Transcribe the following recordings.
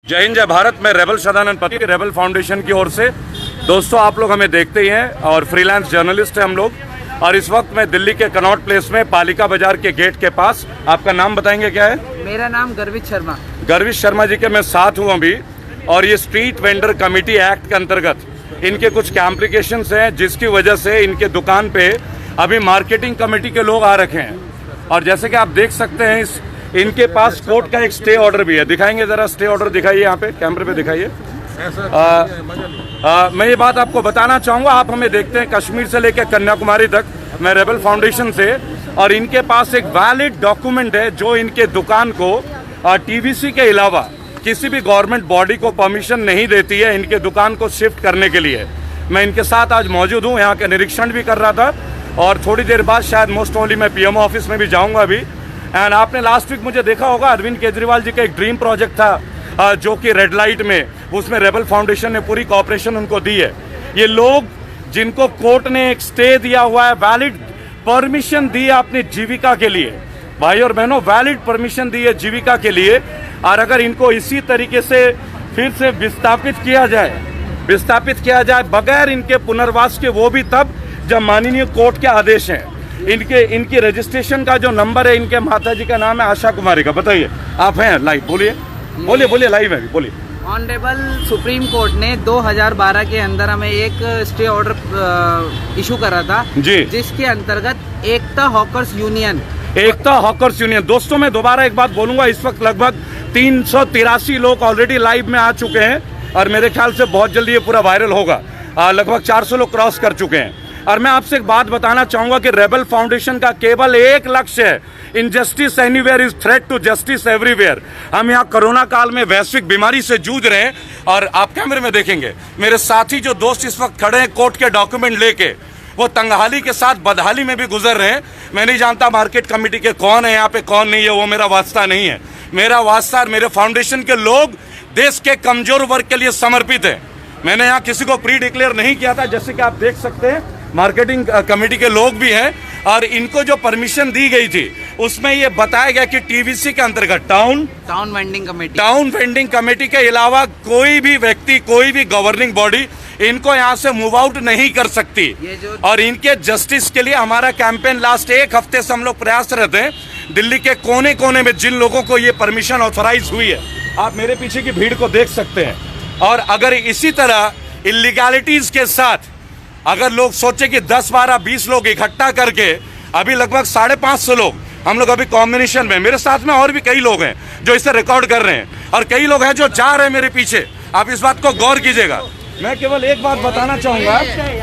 जय हिंद जय भारत। मैं रेबल सदानंद पति रेबल फाउंडेशन की ओर से। दोस्तों, आप लोग हमें देखते ही हैं और फ्रीलांस जर्नलिस्ट हैं हम लोग। और इस वक्त मैं दिल्ली के कनॉट प्लेस में पालिका बाजार के गेट के पास। आपका नाम बताएंगे क्या है? मेरा नाम गर्वित शर्मा। गर्वित शर्मा जी के मैं साथ हूँ अभी। और ये स्ट्रीट वेंडर कमेटी एक्ट के अंतर्गत इनके कुछ कॉम्प्लिकेशंस हैं, जिसकी वजह से इनके दुकान पे अभी मार्केटिंग कमेटी के लोग आ रखे हैं। और जैसे कि आप देख सकते हैं, इनके पास कोर्ट का एक स्टे ऑर्डर भी है। दिखाएंगे जरा, स्टे ऑर्डर दिखाइए, यहाँ पे कैमरे पे दिखाइए। मैं ये बात आपको बताना चाहूँगा, आप हमें देखते हैं कश्मीर से लेकर कन्याकुमारी तक। मैं रेबल फाउंडेशन से, और इनके पास एक वैलिड डॉक्यूमेंट है जो इनके दुकान को टीवीसी के अलावा किसी भी गवर्नमेंट बॉडी को परमिशन नहीं देती है इनके दुकान को शिफ्ट करने के लिए। मैं इनके साथ आज मौजूद हूँ, यहाँ का निरीक्षण भी कर रहा था और थोड़ी देर बाद शायद मोस्ट ओनली मैं पीएमओ ऑफिस में भी जाऊँगा अभी। एंड आपने लास्ट वीक मुझे देखा होगा, अरविंद केजरीवाल जी का एक ड्रीम प्रोजेक्ट था जो कि रेड लाइट में, उसमें रेबल फाउंडेशन ने पूरी कॉपरेशन उनको दी है। ये लोग जिनको कोर्ट ने एक स्टे दिया हुआ है, वैलिड परमिशन दी है अपनी जीविका के लिए, भाई और बहनों, वैलिड परमिशन दी है जीविका के लिए। और अगर इनको इसी तरीके से फिर से विस्थापित किया जाए बगैर इनके पुनर्वास के, वो भी तब जब माननीय कोर्ट के आदेश हैं। इनकी रजिस्ट्रेशन का जो नंबर है, इनके माता जी का नाम है आशा कुमारी का। बताइए, आप हैं लाइव, बोलिए लाइव है, बोलिए। ऑनरेबल सुप्रीम कोर्ट ने 2012 के अंदर हमें एक स्टे ऑर्डर इशू करा था जी, जिसके अंतर्गत एकता हॉकर्स यूनियन दोस्तों, मैं दोबारा एक बात बोलूंगा, इस वक्त लगभग 383 लोग ऑलरेडी लाइव में आ चुके हैं और मेरे ख्याल से बहुत जल्दी ये पूरा वायरल होगा। लगभग 400 लोग क्रॉस कर चुके हैं। और मैं आपसे एक बात बताना चाहूंगा कि रेबल फाउंडेशन का केवल एक लक्ष्य है, injustice anywhere is threat to justice everywhere. हम यहाँ कोरोना काल में वैश्विक बीमारी से जूझ रहे हैं और आप कैमरे में देखेंगे मेरे साथी जो दोस्त इस वक्त खड़े हैं कोर्ट के डॉक्यूमेंट लेके, वो तंगहाली के साथ बदहाली में भी गुजर रहे हैं। मैं नहीं जानता मार्केट कमेटी के कौन है यहाँ पे, कौन नहीं है, वो मेरा वास्ता नहीं है। मेरा वास्ता मेरे फाउंडेशन के लोग देश के कमजोर वर्ग के लिए समर्पित है। मैंने यहाँ किसी को प्री डिक्लेयर नहीं किया था, जैसे कि आप देख सकते हैं मार्केटिंग कमेटी के लोग भी हैं। और इनको जो परमिशन दी गई थी उसमें ये बताया गया कि टीवीसी के अंतर्गत टाउन वेंडिंग कमेटी के अलावा कोई भी व्यक्ति, कोई भी गवर्निंग बॉडी इनको यहाँ से मूव आउट नहीं कर सकती। और इनके जस्टिस के लिए हमारा कैंपेन लास्ट एक हफ्ते से हम लोग प्रयासरत हैं। दिल्ली के कोने कोने में जिन लोगों को ये परमिशन ऑथराइज हुई है, आप मेरे पीछे की भीड़ को देख सकते हैं। और अगर इसी तरह इलीगैलिटीज के साथ अगर लोग सोचे कि 10, 12, 20 लोग इकट्ठा करके, अभी लगभग 550 लोग हम लोग अभी कॉम्बिनेशन में, मेरे साथ में और भी कई लोग हैं जो इसे रिकॉर्ड कर रहे हैं और कई लोग हैं जो जा रहे हैं मेरे पीछे। आप इस बात को गौर कीजिएगा। मैं केवल एक बात बताना चाहूंगा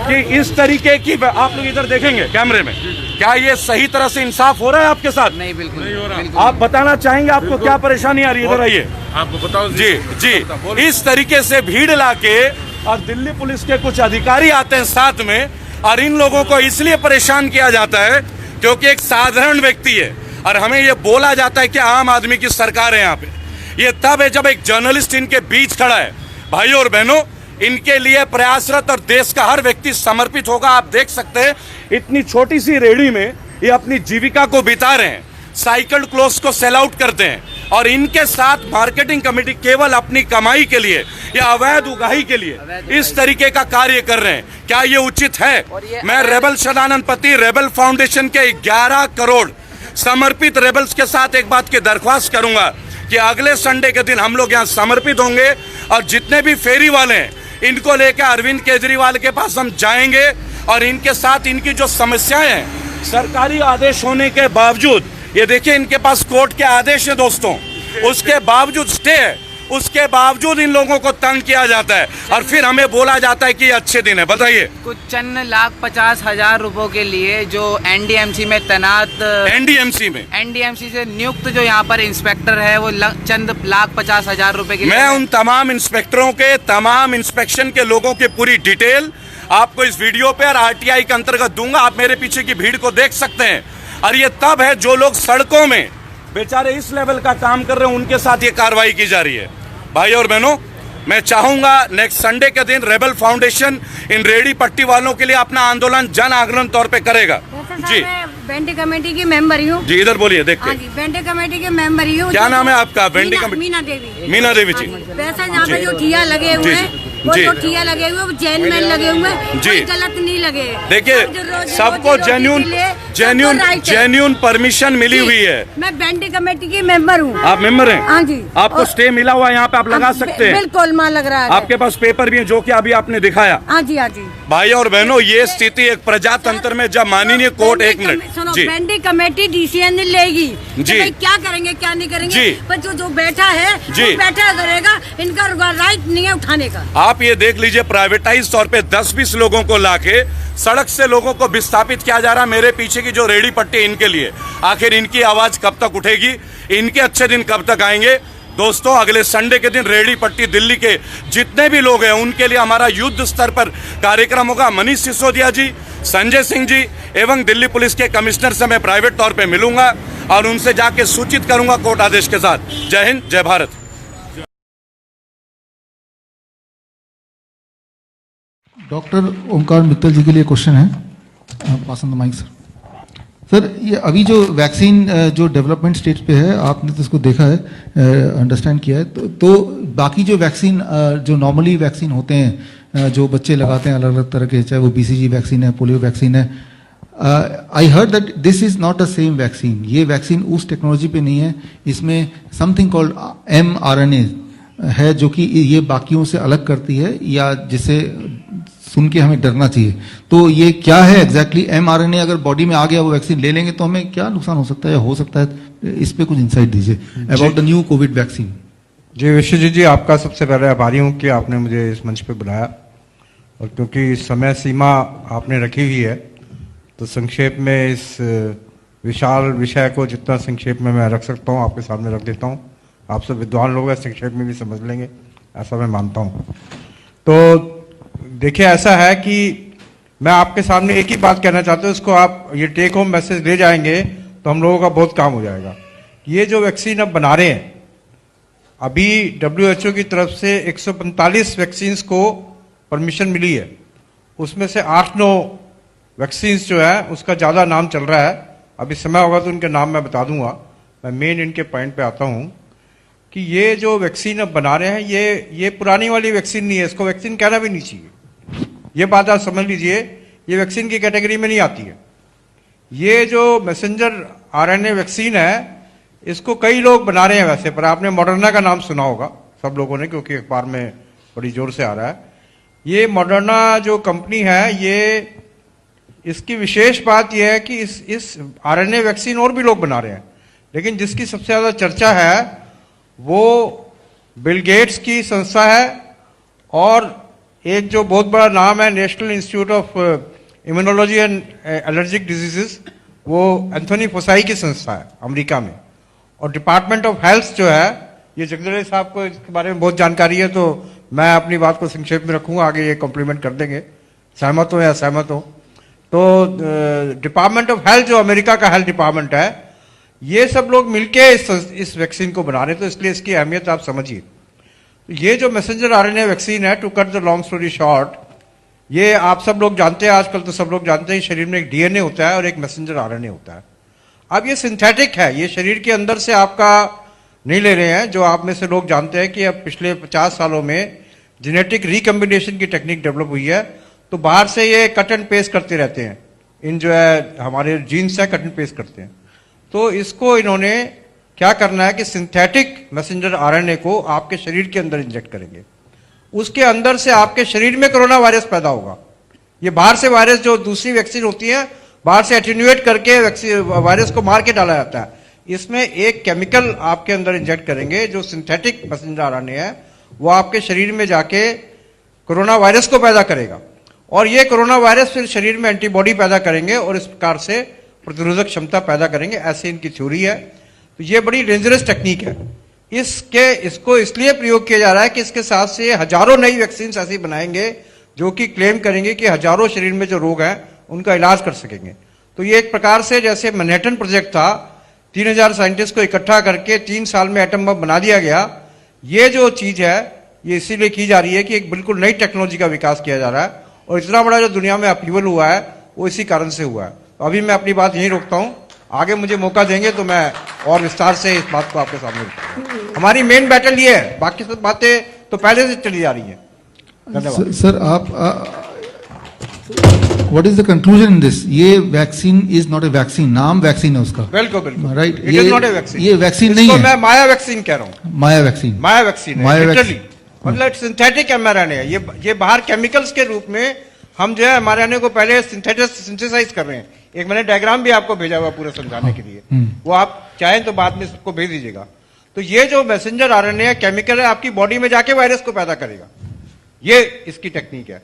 कि इस तरीके की, आप लोग इधर देखेंगे कैमरे में, क्या ये सही तरह से इंसाफ हो रहा है आपके साथ? नहीं, बिल्कुल नहीं हो रहा। आप बताना चाहेंगे आपको क्या परेशानी आ रही है? इधर आइए, आपको बताओ जी। इस तरीके से भीड़ लाके और दिल्ली पुलिस के कुछ अधिकारी आते हैं साथ में, और इन लोगों को इसलिए परेशान किया जाता है क्योंकि एक साधारण व्यक्ति है और हमें ये बोला जाता है कि आम आदमी की सरकार है यहाँ पे। ये तब है जब एक जर्नलिस्ट इनके बीच खड़ा है। भाई और बहनों, इनके लिए प्रयासरत और देश का हर व्यक्ति समर्पित होगा। आप देख सकते हैं इतनी छोटी सी रेहड़ी में ये अपनी जीविका को बिता रहे हैं, साइकिल क्लोथ्स को सेल आउट करते हैं, और इनके साथ मार्केटिंग कमेटी केवल अपनी कमाई के लिए या अवैध उगाही के लिए इस तरीके का कार्य कर रहे हैं। क्या ये उचित है? मैं रेबल सदानंद पति रेबल फाउंडेशन के 11 करोड़ समर्पित रेबल्स के साथ एक बात की दरख्वास्त करूंगा कि अगले संडे के दिन हम लोग यहाँ समर्पित होंगे और जितने भी फेरी वाले हैं इनको लेकर अरविंद केजरीवाल के पास हम जाएंगे और इनके साथ इनकी जो समस्याएं हैं, सरकारी आदेश होने के बावजूद, ये देखिए इनके पास कोर्ट के आदेश है दोस्तों, उसके बावजूद स्टे है, उसके बावजूद इन लोगों को तंग किया जाता है और फिर हमें बोला जाता है कि ये अच्छे दिन है। बताइए, कुछ चंद 1,50,000 रुपयों के लिए जो एनडीएमसी में तैनात, एनडीएमसी से नियुक्त जो यहाँ पर इंस्पेक्टर है, वो चंद 1,50,000 रुपए के लिए। मैं उन तमाम इंस्पेक्टरों के, तमाम इंस्पेक्शन के लोगों की पूरी डिटेल आपको इस वीडियो पे और आरटीआई के अंतर्गत दूंगा। आप मेरे पीछे की भीड़ को देख सकते हैं। और ये तब है जो लोग सड़कों में बेचारे इस लेवल का काम कर रहे हैं, उनके साथ ये कार्रवाई की जा रही है। भाई और बहनों, मैं चाहूंगा नेक्स्ट संडे के दिन रेबल फाउंडेशन इन रेडी पट्टी वालों के लिए अपना आंदोलन जन आंदोलन तौर पे करेगा। जी। बेंटे कमेटी की मेंबर ही हूँ जी, इधर बोलिए देख हाँ के। जी, बेंटे कमेटी के मेंबर ही हूँ। क्या नाम है आपका? बेंटे कमेटी मीना देवी। मीना देवी जी। वैसे यहाँ पे जो ठिया लगे हुए हैं वो जी। जो ठिया लगे हुए वो जैन मैन लगे हुए हैं, जी। कोई गलत नहीं लगे। देखिए सबको जेन्यून परमिशन मिली हुई है। मैं बेंटे कमेटी की मेंबर हूँ। आप मेंबर हैं? हाँ जी। आपको स्टे मिला हुआ है यहाँ पे, आप लगा सकते हैं। बिल्कुल मां लग रहा है। आपके पास पेपर भी है जो कि अभी आपने दिखाया। हाँ जी, हाँ जी। भाई और बहनों, ये स्थिति एक प्रजातंत्र में जब माननीय कोर्ट, एक मिनट सुनो, जी बेंटे कमेटी डिसीजन लेगी कि जी। भाई क्या करेंगे क्या नहीं करेंगे, जी। पर जो बैठा है जी। वो बैठा करेगा, इनका राइट नहीं है उठाने का। आप ये देख लीजिए, प्राइवेटाइज तौर पे 10-20 लोगों को लाके सड़क से लोगों को विस्थापित किया जा रहा। मेरे पीछे की जो रेडी पट्टी इनके लिए, आखिर इनकी आवाज कब तक उठेगी? इनके अच्छे दिन कब तक आएंगे? दोस्तों, अगले संडे के दिन रेडी पट्टी दिल्ली के जितने भी लोग हैं उनके लिए हमारा युद्ध स्तर पर कार्यक्रम होगा। मनीष सिसोदिया जी, संजय सिंह जी एवं दिल्ली पुलिस के कमिश्नर से मैं प्राइवेट तौर पे मिलूंगा और उनसे जाके सूचित करूंगा कोर्ट आदेश के साथ। जय हिंद, जय भारत। डॉक्टर ओंकार मित्तल जी के लिए क्वेश्चन है। Pass on the mic sir. Sir, ये अभी जो वैक्सीन जो डेवलपमेंट स्टेज पे है, आपने तो इसको देखा है, अंडरस्टैंड किया है, तो बाकी जो वैक्सीन जो नॉर्मली वैक्सीन होते हैं जो बच्चे लगाते हैं अलग अलग तरह के, चाहे वो BCG वैक्सीन है, पोलियो वैक्सीन है, I heard that this is not a same vaccine. ये वैक्सीन उस टेक्नोलॉजी पे नहीं है, इसमें समथिंग कॉल्ड mRNA है जो कि ये बाकियों से अलग करती है, या जिसे सुन के हमें डरना चाहिए। तो ये क्या है एग्जैक्टली mRNA? अगर बॉडी में आ गया वो वैक्सीन ले लेंगे तो हमें क्या नुकसान हो सकता है या हो सकता है, इस पे कुछ इंसाइट दीजिए about the new Covid vaccine. जी विश्वजीत जी, आपका सबसे पहले आभारी हूँ कि आपने मुझे इस मंच पे बुलाया, और क्योंकि समय सीमा आपने रखी हुई है तो संक्षेप में इस विशाल विषय को जितना संक्षेप में मैं रख सकता हूँ आपके सामने रख देता हूँ। आप सब विद्वान लोग हैं, संक्षेप में भी समझ लेंगे, ऐसा मैं मानता हूँ। तो देखिए, ऐसा है कि मैं आपके सामने एक ही बात कहना चाहता हूँ, इसको आप ये टेक होम मैसेज ले जाएंगे तो हम लोगों का बहुत काम हो जाएगा। ये जो वैक्सीन अब बना रहे हैं, अभी WHO की तरफ से 145 वैक्सीन्स को परमिशन मिली है, उसमें से 8-9 वैक्सीन्स जो है उसका ज़्यादा नाम चल रहा है। अभी समय होगा तो उनके नाम मैं बता दूंगा। मैं मेन इनके पॉइंट पे आता हूँ कि ये जो वैक्सीन अब बना रहे हैं ये पुरानी वाली वैक्सीन नहीं है, इसको वैक्सीन कहना भी नहीं चाहिए। ये बात आप समझ लीजिए, ये वैक्सीन की कैटेगरी में नहीं आती है। ये जो मैसेंजर RNA वैक्सीन है, इसको कई लोग बना रहे हैं वैसे, पर आपने मॉडर्ना का नाम सुना होगा सब लोगों ने, क्योंकि अखबार में बड़ी जोर से आ रहा है। ये मॉडर्ना जो कंपनी है, ये इसकी विशेष बात यह है कि इस RNA वैक्सीन और भी लोग बना रहे हैं, लेकिन जिसकी सबसे ज्यादा चर्चा है वो बिल गेट्स की संस्था है, और एक जो बहुत बड़ा नाम है national institute of immunology and allergic diseases, वो एंथोनी फोसाई की संस्था है अमेरिका में। और डिपार्टमेंट ऑफ हेल्थ जो है, ये जगदले साहब को इसके बारे में बहुत जानकारी है, तो मैं अपनी बात को संक्षेप में रखूंगा, आगे ये कॉम्प्लीमेंट कर देंगे, सहमत हो या असहमत हो। तो डिपार्टमेंट ऑफ हेल्थ जो अमेरिका का हेल्थ डिपार्टमेंट है, ये सब लोग मिलके इस वैक्सीन को बना रहे हैं, तो इसलिए इसकी अहमियत आप समझिए। ये जो मैसेंजर RNA वैक्सीन है, to cut the long story short, ये आप सब लोग जानते हैं, आजकल तो सब लोग जानते हैं, शरीर में एक DNA होता है और एक मैसेंजर RNA होता है। अब ये सिंथेटिक है, ये शरीर के अंदर से आपका नहीं ले रहे हैं। जो आप में से लोग जानते हैं कि अब पिछले 50 सालों में जेनेटिक रिकम्बिनेशन की टेक्निक डेवलप हुई है, तो बाहर से ये कट एंड पेस्ट करते रहते हैं, इन जो है हमारे जीन्स है कट एंड पेस्ट करते हैं। तो इसको इन्होंने क्या करना है कि सिंथेटिक मैसेंजर RNA को आपके शरीर के अंदर इंजेक्ट करेंगे, उसके अंदर से आपके शरीर में कोरोना वायरस पैदा होगा। ये बाहर से वायरस जो दूसरी वैक्सीन होती है, बाहर से एटेन्यूएट करके वायरस को मार के डाला जाता है। इसमें एक केमिकल आपके अंदर इंजेक्ट करेंगे जो सिंथेटिक मैसेंजर RNA है, वो आपके शरीर में जाके कोरोना वायरस को पैदा करेगा, और ये कोरोना वायरस फिर शरीर में एंटीबॉडी पैदा करेंगे और इस प्रकार से प्रतिरोधक क्षमता पैदा करेंगे, ऐसी इनकी थ्योरी है। तो ये बड़ी डेंजरस टेक्निक है। इसको इसलिए प्रयोग किया जा रहा है कि इसके साथ से हजारों नई वैक्सीन ऐसी बनाएंगे जो कि क्लेम करेंगे कि हजारों शरीर में जो रोग हैं उनका इलाज कर सकेंगे। तो ये एक प्रकार से जैसे मैनहट्टन प्रोजेक्ट था, 3000 साइंटिस्ट को इकट्ठा करके 3 साल में एटम बम बना दिया गया। ये जो चीज है ये इसीलिए की जा रही है कि एक बिल्कुल नई टेक्नोलॉजी का विकास किया जा रहा है, और इतना बड़ा जो दुनिया में अपीवल हुआ है वो इसी कारण से हुआ है। अभी मैं अपनी बात यहीं रोकता हूं, आगे मुझे मौका देंगे तो मैं और विस्तार से इस बात को आपके सामने रखूंगा। हमारी मेन बैटल ये है, बाकी सब बातें तो पहले से चली जा रही है। धन्यवाद। सर आप what is the conclusion in this? ये vaccine is not a vaccine, नाम वैक्सीन है उसका। बिल्कुल बिल्कुल right, it is not a vaccine. ये वैक्सीन नहीं है, मैं माया वैक्सीन कह रहा हूँ। माया वैक्सीन, माया वैक्सीन माया है, वैक्सीन। लिटरली मतलब सिंथेटिक एमआरएनए है। ये बाहर केमिकल्स के रूप में हम जो है एमआरएनए को पहले सिंथेसाइज कर रहे हैं। एक मैंने डायग्राम भी आपको भेजा हुआ पूरा समझाने के लिए, वो आप चाहें तो बाद में सबको भेज दीजिएगा। तो ये जो मैसेंजर आरएनए केमिकल है, आपकी बॉडी में जाके वायरस को पैदा करेगा, ये इसकी टेक्निक है।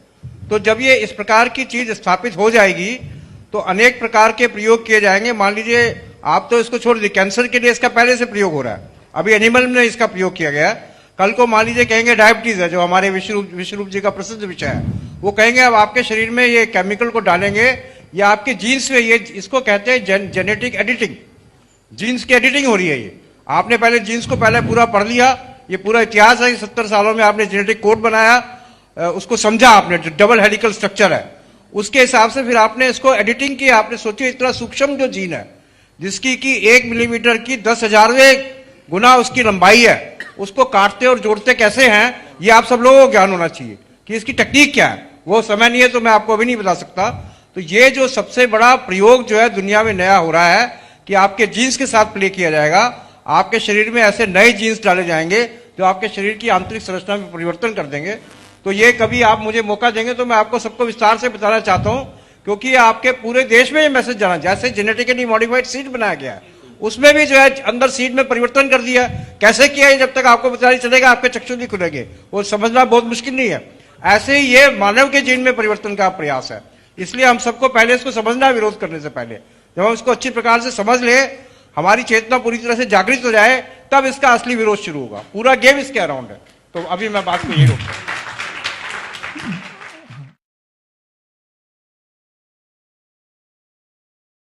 तो जब ये इस प्रकार की चीज स्थापित हो जाएगी तो अनेक प्रकार के प्रयोग किए जाएंगे। मान लीजिए आप तो इसको छोड़ दीजिए, कैंसर के लिए इसका पहले से प्रयोग हो रहा है, अभी एनिमल में इसका प्रयोग किया गया है। कल को मान लीजिए कहेंगे डायबिटीज है, जो हमारे विश्वरूप जी का प्रसिद्ध विषय है, वो कहेंगे अब आपके शरीर में ये केमिकल को डालेंगे या आपके जीन्स में, ये इसको कहते हैं जेनेटिक एडिटिंग, जीन्स की एडिटिंग हो रही है। ये आपने पहले जीन्स को पहले पूरा पढ़ लिया, ये पूरा इतिहास है, 70 सालों में आपने जेनेटिक कोड बनाया, उसको समझा आपने, जो डबल हेलिकल स्ट्रक्चर है उसके हिसाब से फिर आपने इसको एडिटिंग की। आपने सोचिए इतना सूक्ष्म जो जीन है, जिसकी कि 1 मिलीमीटर की 10,000वें गुना उसकी लंबाई है, उसको काटते और जोड़ते कैसे हैं, ये आप सब लोगों को ज्ञान होना चाहिए कि इसकी टेक्निक क्या है। वो समय नहीं है तो मैं आपको अभी नहीं बता सकता। तो ये जो सबसे बड़ा प्रयोग जो है दुनिया में नया हो रहा है कि आपके जीन्स के साथ प्ले किया जाएगा, आपके शरीर में ऐसे नए जीन्स डाले जाएंगे जो आपके शरीर की आंतरिक संरचना में परिवर्तन कर देंगे। तो ये कभी आप मुझे मौका देंगे तो मैं आपको सबको विस्तार से बताना चाहता हूं, क्योंकि आपके पूरे देश में ये मैसेज जाना। जैसे जेनेटिकली मॉडिफाइड सीड बनाया गया है, उसमें भी जो है अंदर सीड में परिवर्तन कर दिया। कैसे किया है, जब तक आपको पता नहीं चलेगा आपके चक्षु नहीं खुलेंगे, वो समझना बहुत मुश्किल नहीं है। ऐसे ही ये मानव के जीन में परिवर्तन का प्रयास है। इसलिए हम सबको पहले इसको समझना, विरोध करने से पहले जब हम इसको अच्छी प्रकार से समझ ले, हमारी चेतना पूरी तरह से जागृत हो जाए, तब इसका असली विरोध शुरू होगा। पूरा गेम इसके अराउंड है। तो अभी मैं बात को यही रोकता हूं।